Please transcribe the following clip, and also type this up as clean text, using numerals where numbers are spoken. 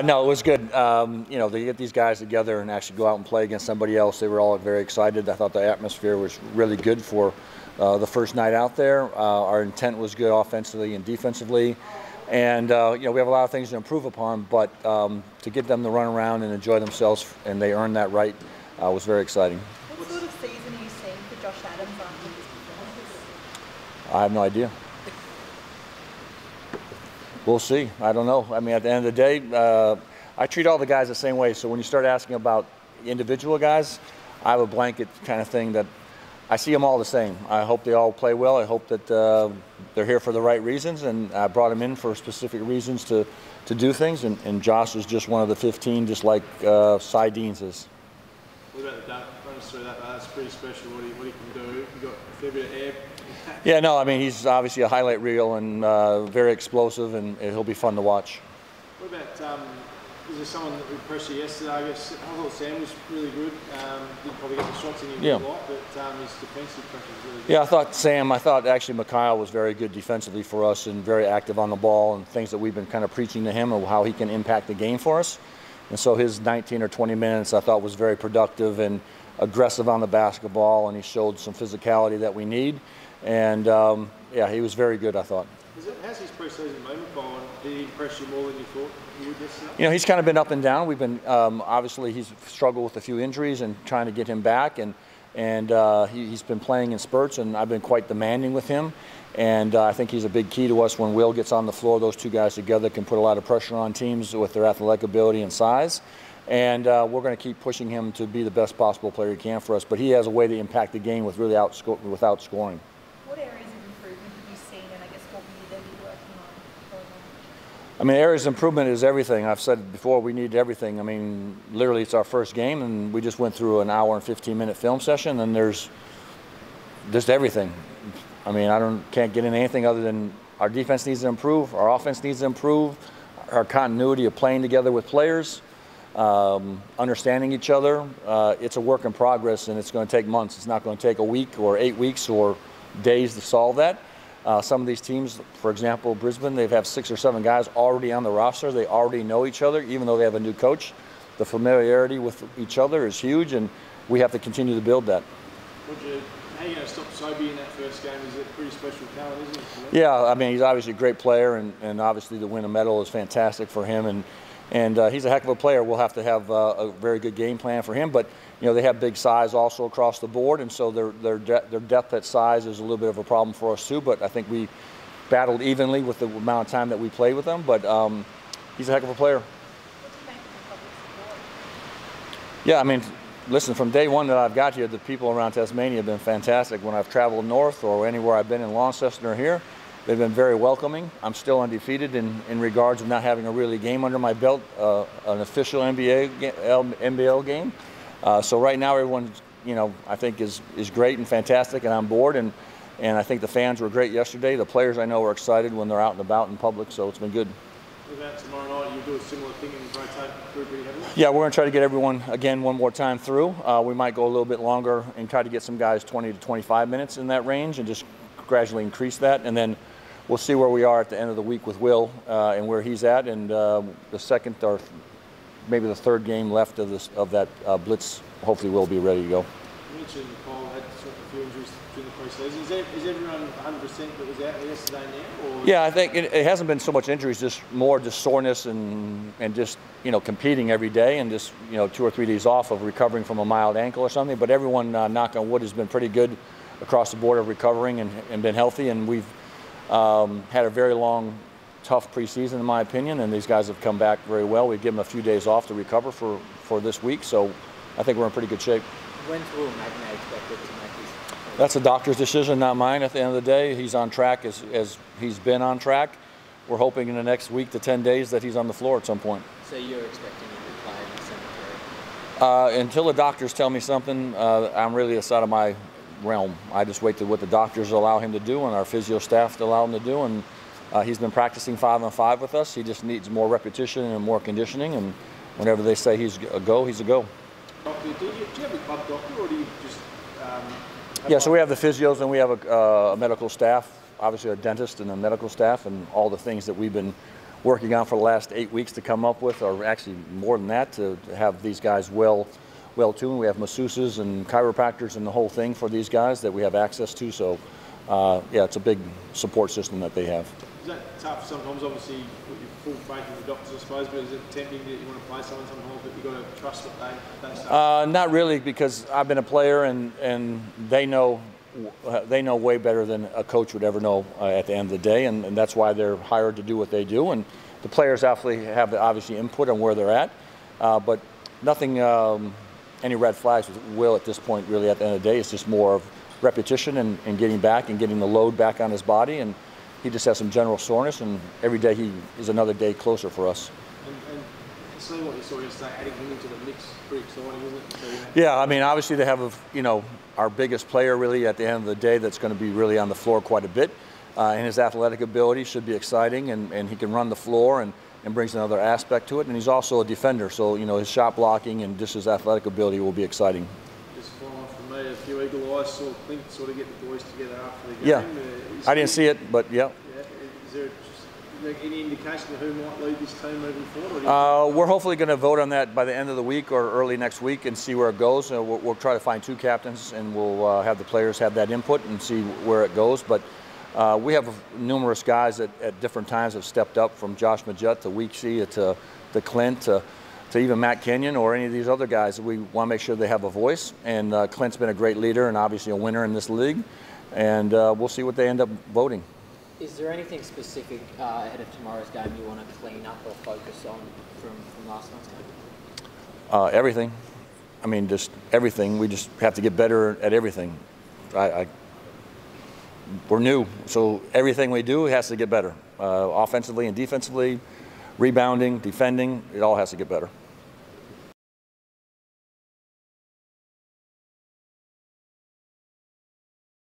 No, it was good. You know, they get these guys together and actually go out and play against somebody else. They were all very excited. I thought the atmosphere was really good for the first night out there. Our intent was good offensively and defensively. And, you know, we have a lot of things to improve upon, but to get them to run around and enjoy themselves, and they earned that right, was very exciting. What sort of season are you seeing for Josh Adams after his performances? I have no idea. We'll see. I don't know. I mean, at the end of the day, I treat all the guys the same way. So when you start asking about individual guys, I have a blanket kind of thing that I see them all the same. I hope they all play well. I hope that they're here for the right reasons, and I brought them in for specific reasons to do things. And Josh is just one of the 15, just like Cy Deans is. What about the dunk? Run us through that. That's pretty special. What he can do. You got a fair bit of air. Yeah, no, I mean, he's obviously a highlight reel and very explosive, and he'll be fun to watch. What about, is there someone that impressed you yesterday? I guess I thought Sam was really good. Didn't probably get the shots in a lot, but his defensive pressure was really good. Yeah, I thought actually Mikhail was very good defensively for us and very active on the ball, and things that we've been kind of preaching to him of how he can impact the game for us. And so his 19 or 20 minutes I thought was very productive and aggressive on the basketball, and he showed some physicality that we need. And yeah, he was very good, I thought. How's his pre-season moment gone? Did he impress you more than you thought he would yesterday? You know, he's kind of been up and down. We've been obviously he's struggled with a few injuries and trying to get him back, and he's been playing in spurts, and I've been quite demanding with him. And I think he's a big key to us when Will gets on the floor. Those two guys together can put a lot of pressure on teams with their athletic ability and size. And we're going to keep pushing him to be the best possible player he can for us. But he has a way to impact the game with really without scoring. What areas of improvement have you seen, and I guess what will you then be working on? I mean, areas of improvement is everything. I've said before, we need everything. I mean, literally, it's our first game, and we just went through an hour and 15-minute film session, and there's just everything. I mean, can't get into anything other than our defense needs to improve, our offense needs to improve, our continuity of playing together with players, understanding each other. It's a work in progress, and it's going to take months. It's not going to take a week or 8 weeks or days to solve that. Some of these teams, for example, Brisbane, they have 6 or 7 guys already on the roster. They already know each other, even though they have a new coach. The familiarity with each other is huge, and we have to continue to build that. How are you going to stop Sobey in that first game? Is it a pretty special talent, isn't it? Yeah, I mean, he's obviously a great player, and obviously to win a medal is fantastic for him. And he's a heck of a player. We'll have to have a very good game plan for him. But, you know, they have big size also across the board, and so their depth at size is a little bit of a problem for us too. But I think we battled evenly with the amount of time that we played with them. But he's a heck of a player. What do you make of the public support? Yeah, I mean, listen, from day one that I've got here, the people around Tasmania have been fantastic. When I've traveled north or anywhere I've been in Launceston or here, they've been very welcoming. I'm still undefeated in regards of not having a really game under my belt, an official NBL game. So right now everyone, you know, I think is great and fantastic and on board. And I think the fans were great yesterday. The players I know are excited when they're out and about in public, so it's been good. What about tomorrow night? You do a similar thing and rotate through pretty heavily? Yeah, we're going to try to get everyone, again, one more time through. We might go a little bit longer and try to get some guys 20 to 25 minutes in that range and just gradually increase that. And then we'll see where we are at the end of the week with Will and where he's at. And the second or maybe the third game left of that blitz, hopefully we'll be ready to go. You mentioned Cole had a few injuries during the pre-season. Is everyone 100% that was out yesterday now? Or? Yeah, I think it hasn't been so much injuries, just more just soreness and just, you know, competing every day and just, you know, 2 or 3 days off of recovering from a mild ankle or something. But everyone, knock on wood, has been pretty good across the board of recovering and been healthy. And we've had a very long, tough preseason, in my opinion, and these guys have come back very well. We give them a few days off to recover for this week, so I think we're in pretty good shape. When's Will Magnay expected to make his? That's a doctor's decision, not mine. At the end of the day, he's on track as he's been on track. We're hoping in the next week to 10 days that he's on the floor at some point. So you're expecting him to play in the cemetery? Until the doctors tell me something, I'm really outside of my realm. I just wait to what the doctors allow him to do and our physio staff to allow him to do. And he's been practicing 5-on-5 with us. He just needs more repetition and more conditioning. And whenever they say he's a go, he's a go. Doctor, do you have a club doctor, or do you just? Yeah, so we have the physios and we have a medical staff, obviously a dentist and a medical staff, and all the things that we've been working on for the last 8 weeks to come up with, or actually more than that, to have these guys well tuned. We have masseuses and chiropractors and the whole thing for these guys that we have access to. So yeah, it's a big support system that they have. Is that tough sometimes? Obviously, with your full faith in the doctors, I suppose, but is it tempting that you want to play someone sometimes, but you've got to trust what they say? Not really, because I've been a player, and they know way better than a coach would ever know at the end of the day, and that's why they're hired to do what they do. And the players obviously input on where they're at, but nothing, any red flags with Will at this point. Really, at the end of the day, it's just more of repetition and getting back and getting the load back on his body, and he just has some general soreness, and every day he is another day closer for us. And seeing what you saw yesterday, adding him into the mix, pretty exciting, isn't it? So, yeah, I mean, obviously they have our biggest player really at the end of the day that's going to be really on the floor quite a bit, and his athletic ability should be exciting, and he can run the floor and brings another aspect to it, and he's also a defender, so his shot blocking and just his athletic ability will be exciting. Just following from me, a few eagle eyes saw Clint sort of get the boys together after the game. Yeah, I didn't see it, but yeah. Is there any indication of who might lead this team moving forward? We're hopefully going to vote on that by the end of the week or early next week and see where it goes. We'll try to find 2 captains, and we'll have the players have that input and see where it goes. But we have numerous guys that at different times have stepped up, from Josh Majette to Weeksy to Clint to even Matt Kenyon or any of these other guys. We want to make sure they have a voice, and Clint's been a great leader and obviously a winner in this league, and we'll see what they end up voting. Is there anything specific ahead of tomorrow's game you want to clean up or focus on from last night's game? Everything. I mean, just everything. We just have to get better at everything. We're new, so everything we do has to get better. Offensively and defensively, rebounding, defending, it all has to get better.